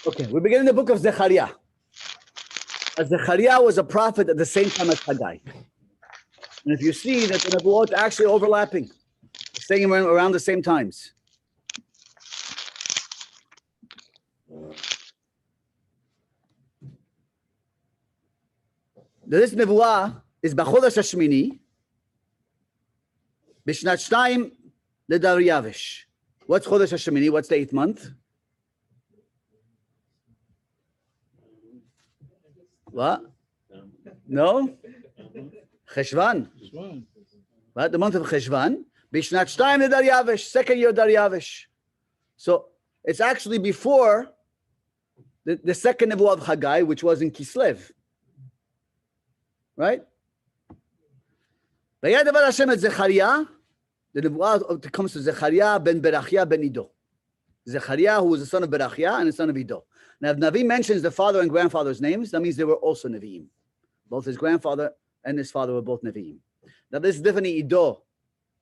Okay, we begin in the book of Zecharia. Zecharia was a prophet at the same time as Haggai. And if you see that the Nebuot actually overlapping, staying around the same times. This Nebuah is B'chodesh Hashmini, B'shnat Shtayim L'Daryavish. What's Chodesh Hashmini? What's the 8th month? What? No? Cheshvan. Right? The month of Cheshvan. B'shnat Shtayim L'Daryavish. 2nd year Daryavish. So it's actually before the second Nebuah of Haggai, which was in Kislev. Right? Vayadavar Hashem et Zecharia. The Nebuah comes to Zecharia ben Berachia ben Ido. Zecharia, who was the son of Berachia and the son of Ido. Now, if Navi mentions the father and grandfather's names, that means they were also Nevi'im. Both his grandfather and his father were both Nevi'im. Now, this is definitely Ido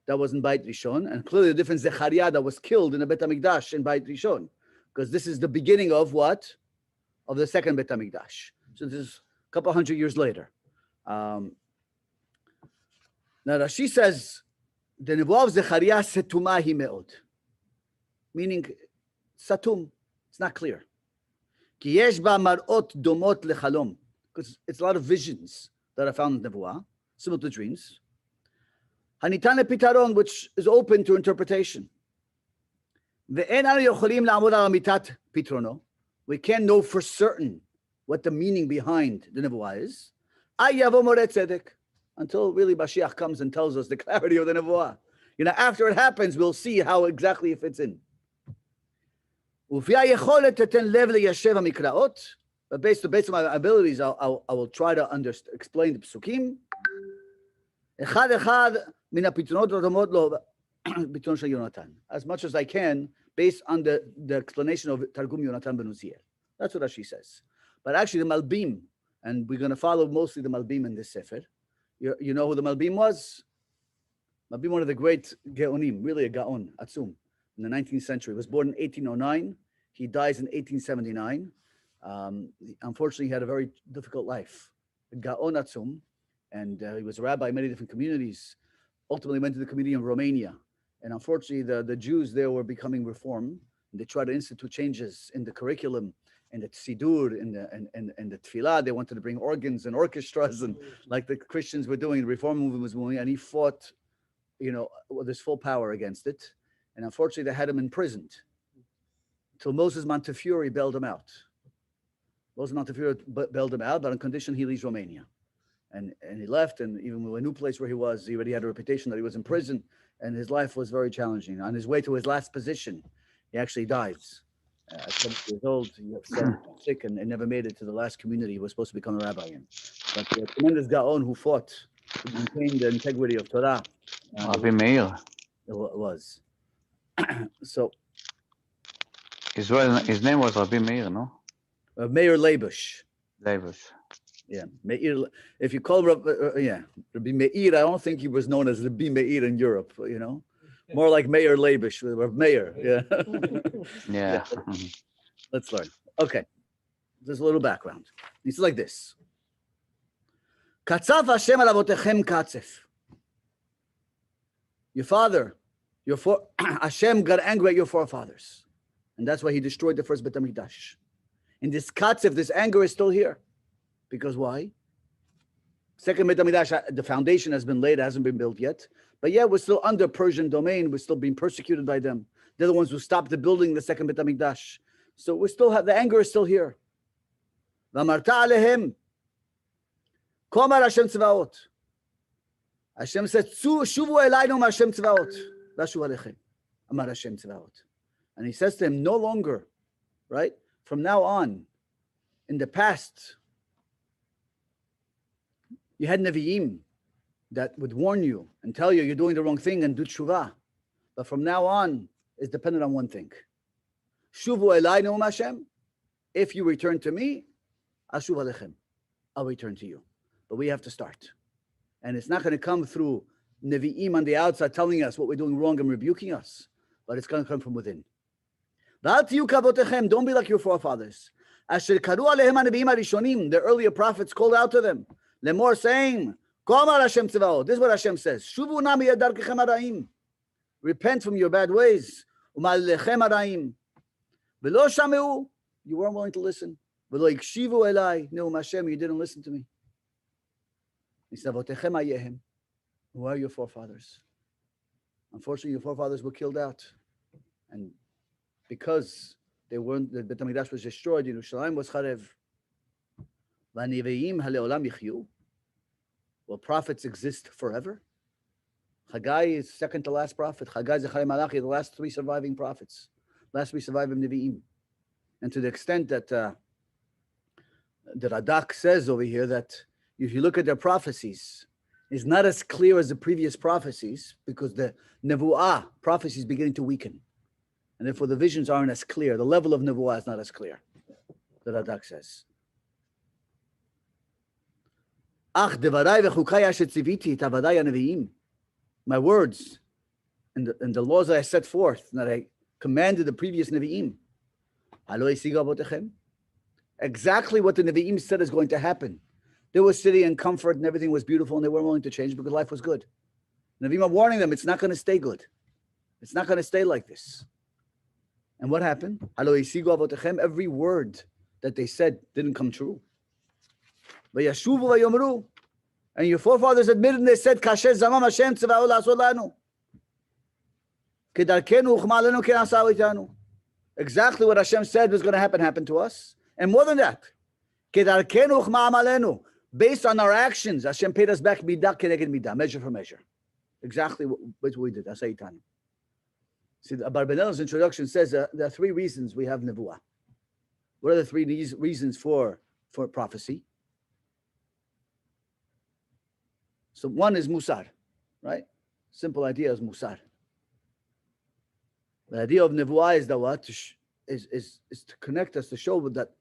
that was in Beit Rishon, and clearly the different Zecharia that was killed in the Bet HaMikdash in Beit Rishon, because this is the beginning of what? Of the second Bet HaMikdash. So this is a couple hundred years later. Now, Rashi says, the Nebuah of Zecharia setumahi me'od, meaning satum, it's not clear. Ki yesh ba mar'ot domot lechalom, because it's a lot of visions that are found in Nebuah, similar to dreams. Hanitan lepitaron, which is open to interpretation. Ve'en anu yocholim la'amod al amitat pitrono, we can't know for certain what the meaning behind the Nebuah is. Ay yavo moreh tzedek, until really Mashiach comes and tells us the clarity of the Nebuah. You know, after it happens, we'll see how exactly it fits in. But based on my abilities, I will try to explain the psukim. As much as I can, based on the explanation of Targum Yonatan ben Uziel. That's what Rashi says. But actually, the Malbim, and we're going to follow mostly the Malbim in this Sefer. You know who the Malbim was? Malbim, one of the great Geonim, really a Gaon, Atzum, in the 19th century. He was born in 1809. He dies in 1879. Unfortunately, he had a very difficult life. Gaon Atzum, and he was a rabbi in many different communities. Ultimately went to the community in Romania. And unfortunately, the Jews there were becoming reformed. And they tried to institute changes in the curriculum, and the Sidur, and the Tfilah. They wanted to bring organs and orchestras, and like the Christians were doing, the Reform movement was moving, and he fought, with his full power against it. And unfortunately, they had him imprisoned until Moses Montefiore bailed him out. Moses Montefiore bailed him out, but on condition he leaves Romania. And he left, and even a new place where he was, he already had a reputation that he was in prison, and his life was very challenging. On his way to his last position, he actually dies. At 70 years old, he was sick and never made it to the last community he was supposed to become a rabbi in. But the tremendous Gaon who fought to maintain the integrity of Torah. Rabbi Meir. It was. So. His name was Rabbi Meir, no? Meir Leibush. Leibush. Yeah, Meir. If you call Rabbi Meir, I don't think he was known as Rabbi Meir in Europe, More like Meir Leibush, or Meir, yeah. Yeah. Let's learn. Okay, there's a little background. It's like this. Katzaf Hashem al avotechem katzef. Your father, Hashem got angry at your forefathers. And that's why he destroyed the first Bet HaMikdash. And this katzef, this anger is still here. Because why? Second Bet HaMikdash, the foundation has been laid, it hasn't been built yet. But yeah, we're still under Persian domain. We're still being persecuted by them. They're the ones who stopped the building the second Bet HaMikdash. So we still have, the anger is still here. V'amarta alehem. Komar Hashem Tzvaot. Hashem said, Shuvu elaynu Hashem Tzvaot. Vashu alechem. Amar Hashem Tzvaot. And he says to him, no longer, right? From now on, in the past, you had Nevi'im that would warn you and tell you you're doing the wrong thing and do tshuva. But from now on, it's dependent on one thing. Shuvu elaynu Hashem. If you return to me, Ashuv alechem. I'll return to you. But we have to start. And it's not going to come through Nevi'im on the outside telling us what we're doing wrong and rebuking us. But it's going to come from within. ואל תהיו כאבותיכם, don't be like your forefathers. אשר קראו עליהם הנביאים הראשונים, the earlier prophets called out to them, לאמור saying, כה אמר השם צבאות, this is what Hashem says, שובו נא מדרככם הרעים, repent from your bad ways, ומעלליכם הרעים, ולא שמעו, you weren't willing to listen, ולא הקשיבו אליי, נאום השם, you didn't listen to me. אבותיכם הייהם, who are your forefathers? Unfortunately, your forefathers were killed out. And because they weren't, the Beit HaMikdash was destroyed, Yerushalayim was charev. V'nevi'im hale'olam yichyu. Will prophets exist forever? Haggai is second to last prophet. Haggai, Zecharia, Malachi, the last three surviving prophets. Last three surviving Nevi'im. And to the extent that the Radak says over here that if you look at their prophecies, it's not as clear as the previous prophecies because the Nevuah prophecy is beginning to weaken. And therefore the visions aren't as clear. The level of Nevuah is not as clear, the Radak says. My words and the laws that I set forth, that I commanded the previous Nevi'im. Exactly what the Nevi'im said is going to happen. They were sitting in comfort and everything was beautiful and they weren't willing to change because life was good. The Nevi'im are warning them, it's not going to stay good. It's not going to stay like this. And what happened? Every word that they said didn't come true. And your forefathers admitted and they said, exactly what Hashem said was going to happen happened to us. And more than that, based on our actions, Hashem paid us back midah keneged midah, measure for measure. Exactly what we did. See, Abarbanel's introduction says there are three reasons we have nevuah. What are the three reasons for prophecy? So one is musar, right? Simple idea is musar. The idea of nevuah is that what? Is to connect us, to show that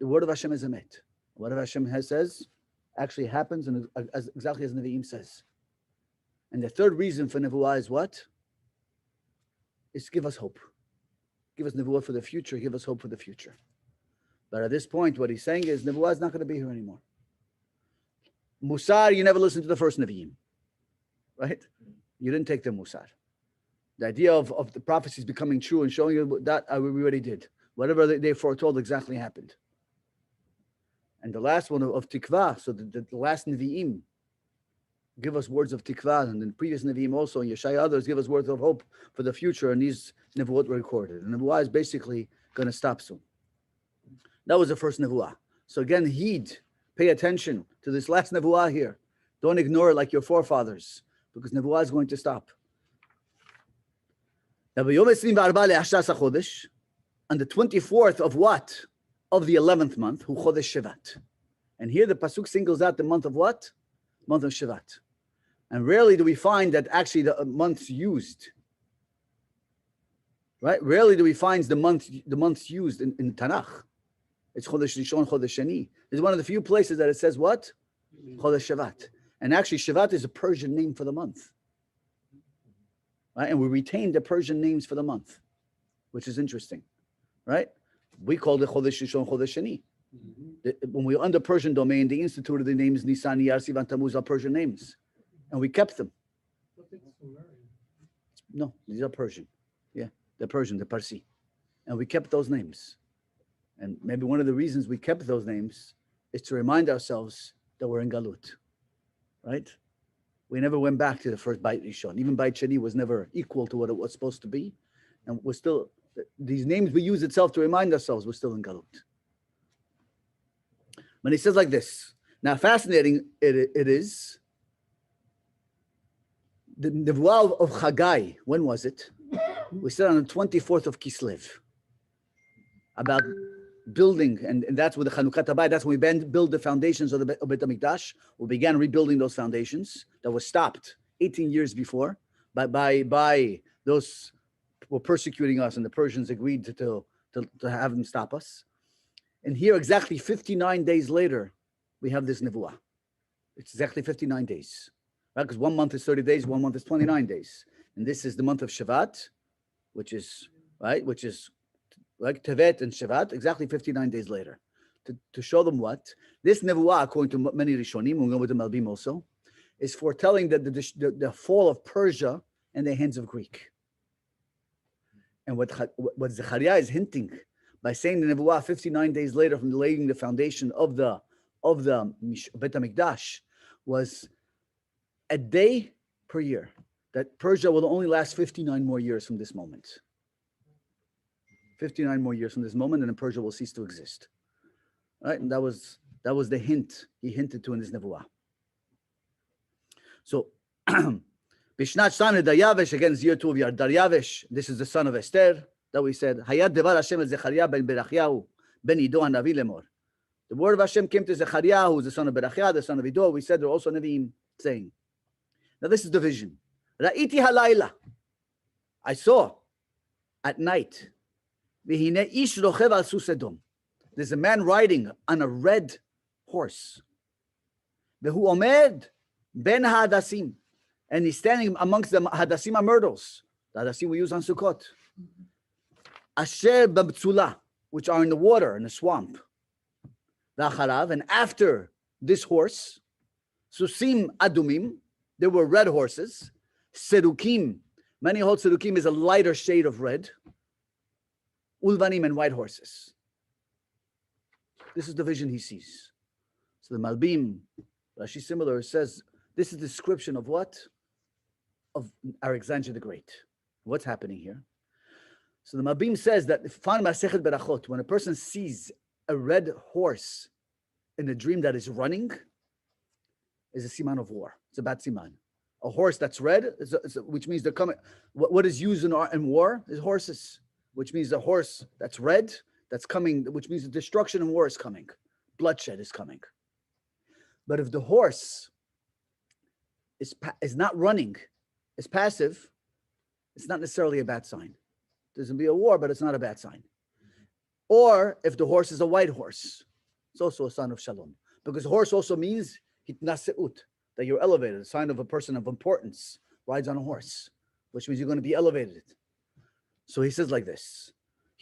the word of Hashem is emet. Whatever Hashem says actually happens and exactly as Nevi'im says. And the third reason for nevuah is what? Is to give us hope. Give us nevuah for the future, give us hope for the future. But at this point, what he's saying is nevuah is not going to be here anymore. Musar, you never listened to the first Nevi'im, right? You didn't take the musar. The idea of the prophecies becoming true and showing you that we already did. Whatever they foretold exactly happened. And the last one of tikvah, so the last Nevi'im give us words of tikvah, and the previous Nevi'im also, and Yeshaya others give us words of hope for the future, and these nevuot were recorded. And nevuah is basically going to stop soon. That was the first nevuah. So again, heed, pay attention to this last nevuah here. Don't ignore it like your forefathers, because nevuah is going to stop. On the 24th of what? Of the 11th month, Hu Chodesh Shevat. And here the Pasuk singles out the month of what? Month of Shevat. And rarely do we find that actually the months used. Right? Rarely do we find the months used in Tanakh. It's Chodesh Rishon, Chodesh Sheni. It's one of the few places that it says what? Chodesh Shevat. And actually Shevat is a Persian name for the month. Right? And we retain the Persian names for the month, which is interesting. Right? We called it Chodesh Rishon, Chodesh Sheni. When we were under Persian domain, they instituted the names Nisan, Iyar, Sivan, Tammuz are Persian names. And we kept them. No, these are Persian. Yeah, they're Persian, they're Parsi. And we kept those names. And maybe one of the reasons we kept those names is to remind ourselves that we're in Galut. Right? We never went back to the first Beit Rishon. Even Beit Sheni was never equal to what it was supposed to be. And we're still, these names we use itself to remind ourselves we're still in Galut. When he says like this, now fascinating it is, the Nevuah of Haggai, when was it? We said on the 24th of Kislev, about building, and that's with the Chanukah Tabai, that's when we build the foundations of the Beit HaMikdash. We began rebuilding those foundations that were stopped 18 years before by those who were persecuting us, and the Persians agreed to have them stop us. And here, exactly 59 days later, we have this Nevuah. It's exactly 59 days. Right? Because 1 month is 30 days, 1 month is 29 days. And this is the month of Shevat, which is, right, which is like Tevet and Shevat, exactly 59 days later. To show them what? This Nevuah, according to many Rishonim, we'll go with the Malbim also, is foretelling that the fall of Persia in the hands of Greek. And what Zecharia is hinting by saying the Nevuah 59 days later from laying the foundation of the Bet HaMikdash was a day per year, that Persia will only last 59 more years from this moment. 59 more years from this moment, and then Persia will cease to exist. Right? And that was the hint he hinted to in this Nevuah. So, Bishnat Shtan Daryavesh, again, is year 2 of Daryavesh. This is the son of Esther, that we said, Hayat Devar Hashem el Zecharia ben Berachiahu, ben Ido HaNavi lemor. The word of Hashem came to Zecharia, who is the son of Berachiah, the son of Ido. We said there are also Nevi'im saying. Now this is the vision. Ra'iti halayla. I saw at night. V'hine ish rochev al sus edom. There's a man riding on a red horse. V'hu omed ben hadasim. And he's standing amongst the hadasim myrtles. The hadasim we use on Sukkot. Asher b'btzula, which are in the water, in the swamp. V'acharav, and after this horse, susim adumim, there were red horses. Serukim, many hold serukim is a lighter shade of red. Ulvanim, and white horses. This is the vision he sees. So the Malbim, Rashi similar, says this is a description of what? Of Alexander the Great. What's happening here? So the Malbim says that when a person sees a red horse in a dream that is running, is a siman of war. It's a bad siman. A horse that's red, which means they're coming. What is used in war is horses, which means the horse that's red, that's coming, which means the destruction and war is coming. Bloodshed is coming. But if the horse is not running, is passive, it's not necessarily a bad sign. There's going to be a war, but it's not a bad sign. Or if the horse is a white horse, it's also a sign of shalom. Because horse also means hitnaseut, that you're elevated, a sign of a person of importance, rides on a horse, which means you're going to be elevated. So he says like this.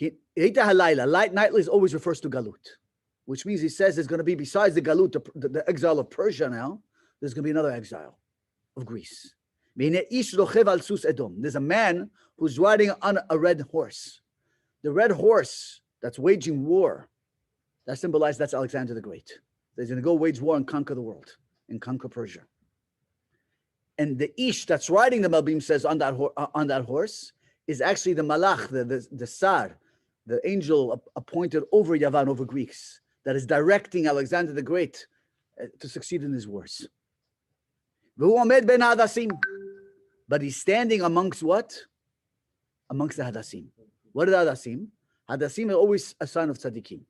Nightly always refers to galut, which means he says there's going to be, besides the galut, the exile of Persia now, there's going to be another exile of Greece. There's a man who's riding on a red horse. The red horse that's waging war, that symbolizes that's Alexander the Great. He's going to go wage war and conquer the world and conquer Persia. And the Ish that's riding, the Malbim says, on that horse is actually the Malach, the Sar, the angel appointed over Yavan, over Greeks, that is directing Alexander the Great to succeed in his wars. But he's standing amongst what? Amongst the Hadassim. What are the Hadassim? Hadassim are always a sign of tzaddikim.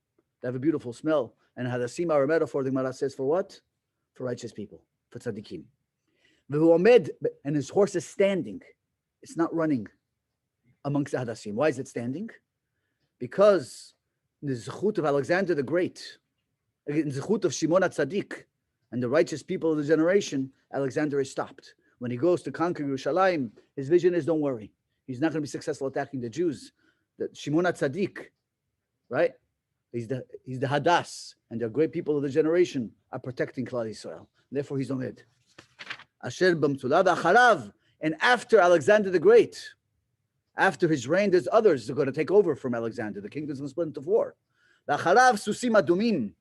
They have a beautiful smell. And Hadassim are a metaphor, the Gemara says, for what? For righteous people, for tzaddikim. And his horse is standing. It's not running amongst the Hadassim. Why is it standing? Because in the zechut of Alexander the Great, in the zechut of Shimon HaTzadik, and the righteous people of the generation, Alexander is stopped. When he goes to conquer Yerushalayim, his vision is, don't worry. He's not going to be successful attacking the Jews. The Shimon HaTzadik, right? He's the Hadas, and the great people of the generation are protecting Klal Yisrael. Therefore, he's Omed. Asher b'mtzula v'acharav. And after Alexander the Great, after his reign, there's others who are going to take over from Alexander. The kingdom's going to split into 4. V'acharav susim adumim.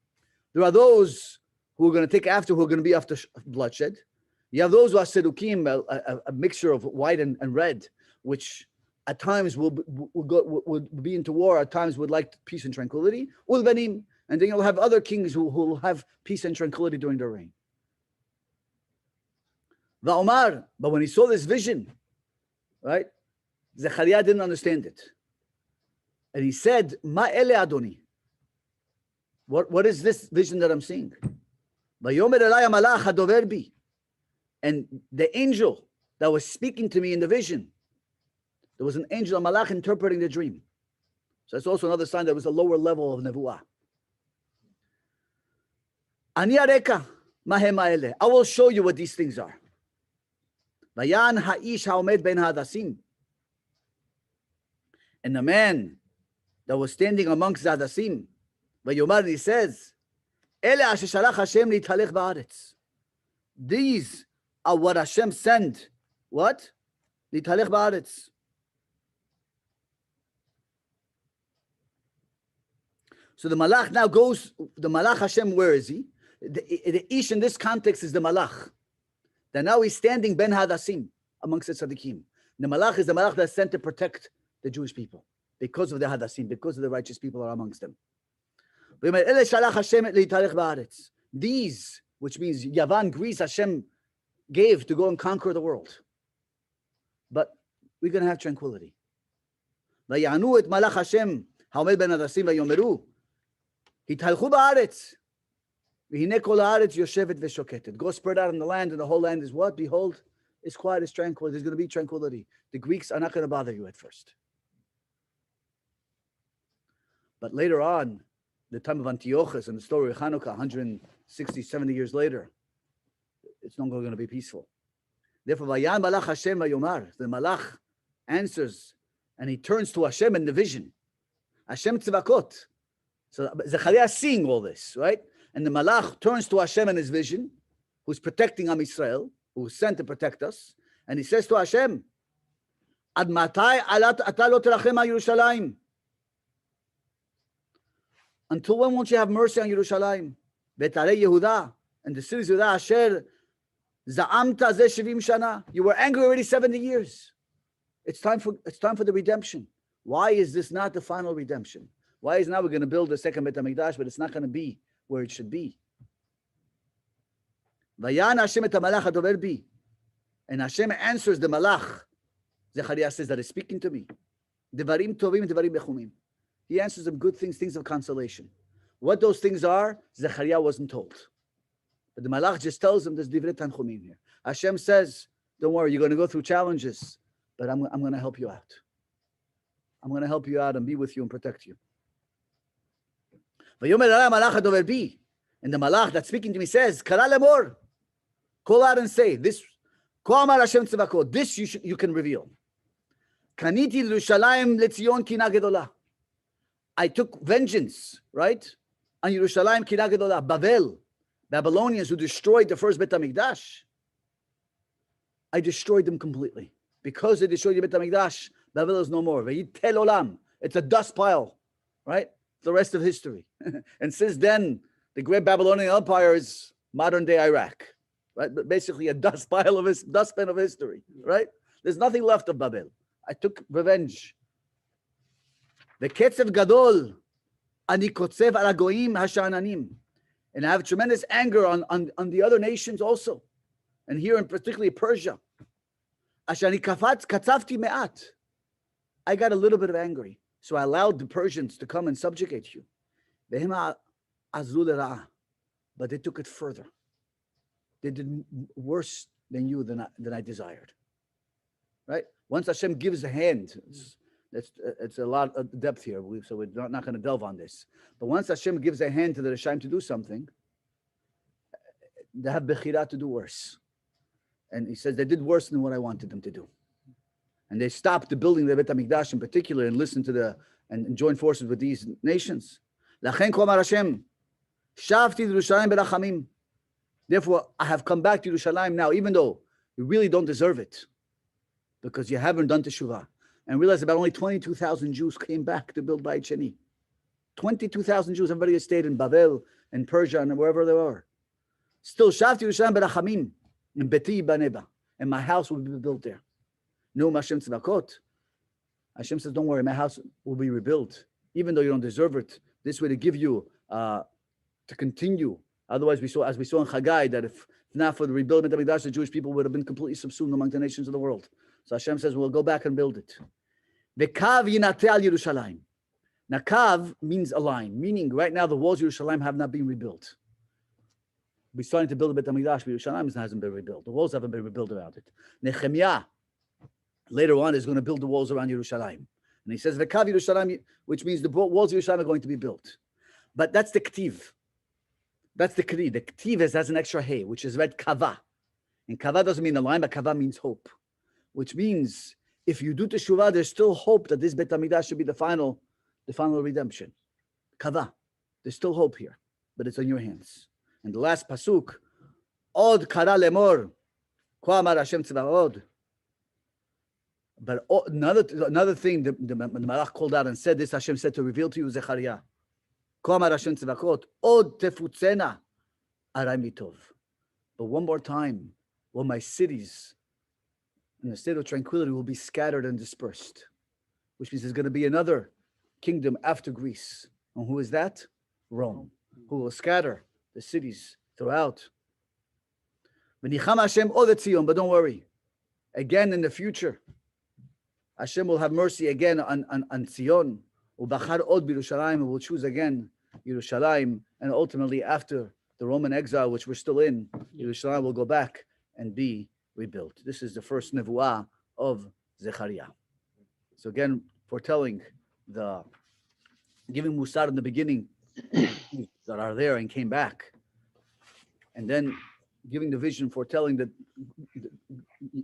There are those who are going to take after, who are going to be after bloodshed. You have those who are sedukim, a mixture of white and red, which at times will be into war, at times would like peace and tranquility. Ulvanim, and then you'll have other kings who will have peace and tranquility during their reign. Va'omar, but when he saw this vision, right, Zecharia didn't understand it. And he said, Ma ele Adoni. What is this vision that I'm seeing? Vayomer elai hamalach hadover bi. And the angel that was speaking to me in the vision, there was an angel, a malach, interpreting the dream. So that's also another sign that was a lower level of nevuah. Ani areka mahem ha'eleh. I will show you what these things are. Vayan ha'ish ha'omed ben hadasim. And the man that was standing amongst the Hadassim. Vayomar, he says, Ele asher shalach Hashem litalech ba'aretz. These are what Hashem sent. What? Litalech ba'aretz. So the Malach now goes, the Malach Hashem, where is he? The Ish in this context is the Malach. That now he's standing Ben Hadassim amongst the Tzaddikim. The Malach is the Malach that's sent to protect the Jewish people because of the Hadassim, because of the righteous people are amongst them. These, which means Yavan, Greece, Hashem gave to go and conquer the world. But we're going to have tranquility. ויענו את מלאך השם העומד בין הדסים ויאמרו התהלכו בארץ והנה כל הארץ יושבת ושוקטת. Go spread out in the land, and the whole land is what? Behold, it's quiet, it's tranquil. There's going to be tranquility. The Greeks are not going to bother you at first. But later on, the time of Antiochus and the story of Hanukkah, 160, 70 years later, it's no longer going to be peaceful. Therefore, Vayan Malach Hashem Vayomar, the Malach answers, and he turns to Hashem in the vision. Hashem Tzivakot. So Zecharia is seeing all this, right? And the Malach turns to Hashem in his vision, who's protecting Am Yisrael, who was sent to protect us, and he says to Hashem, Ad matai ata lo terachem al Yerushalayim? Until when won't you have mercy on Yerushalayim? Betarei Yehuda, and the cities of Yehuda, Asher za'amta zeh shivim shana. You were angry already 70 years. It's time for the redemption. Why is this not the final redemption? Why is now we're going to build the second Bet HaMikdash, but it's not going to be where it should be? Vayan Hashem et hamalach hadover bi, and Hashem answers the malach. Zecharia says that is speaking to me. Devarim tovim, devarim bechumim. He answers them good things, things of consolation. What those things are, Zecharia wasn't told. But the malach just tells him there's divrei tanchumim here. Hashem says, don't worry, you're going to go through challenges, but I'm going to help you out. I'm going to help you out and be with you and protect you. And the malach that's speaking to me says, Kara lemor, call out and say, this you can reveal. Kaniti Yerushalayim letzion kina gedola. I took vengeance, right, on Yerushalayim kina gedola. Babylonians who destroyed the first Bet HaMikdash, I destroyed them completely. Because they destroyed the Bet HaMikdash, Babel is no more. Veyitel olam. It's a dust pile, right? The rest of history. And since then, the great Babylonian Empire is modern day Iraq, right? But basically a dustpan of history, right? There's nothing left of Babel. I took revenge. The Ketzev Gadol, ani kotzev al hagoyim hasha'ananim. And I have tremendous anger on the other nations also. And here in particularly Persia. Ashani katzavti me'at. I got a little bit of angry. So I allowed the Persians to come and subjugate you. But they took it further. They did worse than you than I desired. Right? Once Hashem gives a hand, it's a lot of depth here, so we're not going to delve on this. But once Hashem gives a hand to the Rishaim to do something, they have bechira to do worse. And he says they did worse than what I wanted them to do. And they stopped the building of the Bet HaMikdash in particular and listened to and joined forces with these nations. Therefore, I have come back to Yerushalayim now, even though you really don't deserve it, because you haven't done teshuvah. And realize about only 22,000 Jews came back to build Beit Sheni. 22,000 Jews, everybody has stayed in Babel and Persia and wherever they were. Still, Shavti Yerushalayim berachamim, and Beti baneba, and my house will be built there. No Hashem tzedakot. Hashem says, don't worry, my house will be rebuilt, even though you don't deserve it. This way to give you, to continue. Otherwise, as we saw in Chagai, that if not for the rebuilding of the Mikdash, the Jewish people would have been completely subsumed among the nations of the world. So Hashem says, we'll go back and build it. V'kav yinateh al Yerushalayim. Now, kav means a line, meaning right now the walls of Yerushalayim have not been rebuilt. We're starting to build a Bet HaMikdash, but Yerushalayim hasn't been rebuilt. The walls haven't been rebuilt around it. Nehemiah, later on, is going to build the walls around Yerushalayim. And he says, V'kav Yerushalayim, which means the walls of Yerushalayim are going to be built. But that's the ktiv. That's the kri. The ktiv has an extra hey, which is read kava. And kava doesn't mean a line, but kava means hope. Which means if you do teshuvah, there's still hope that this Bet HaMikdash should be the final the final redemption. Kava. There's still hope here, but it's in your hands. And the last pasuk, Od kara lemor, Ko amar Hashem tzvaot. But another thing the Malach called out and said, this Hashem said to reveal to you, Zecharia. Ko amar Hashem tzvaot, Od tefutzena aray mitov. But one more time, when my cities in a state of tranquility will be scattered and dispersed, which means there's going to be another kingdom after Greece. And who is that? Rome, who will scatter the cities throughout. V'nicham Hashem od et Zion, but don't worry. Again in the future, Hashem will have mercy again on Zion. Ubachar od b'Yerushalayim, and will choose again Yerushalayim, and ultimately after the Roman exile, which we're still in, Yerushalayim will go back and be rebuilt. This is the first nevuah of Zecharia. So again, foretelling giving Musar in the beginning that are there and came back, and then giving the vision, foretelling that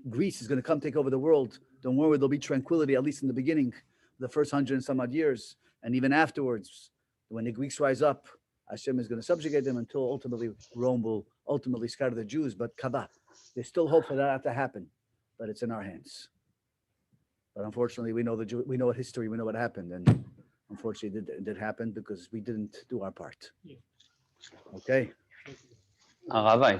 Greece is going to come take over the world. Don't worry, there'll be tranquility, at least in the beginning, the first 100 and some odd years, and even afterwards, when the Greeks rise up, Hashem is going to subjugate them until ultimately Rome will ultimately scatter the Jews. But Kava, there's still hope for that to happen, but it's in our hands. But unfortunately, we know what history, we know what happened, and unfortunately, it did happen because we didn't do our part. Okay. Rabbi.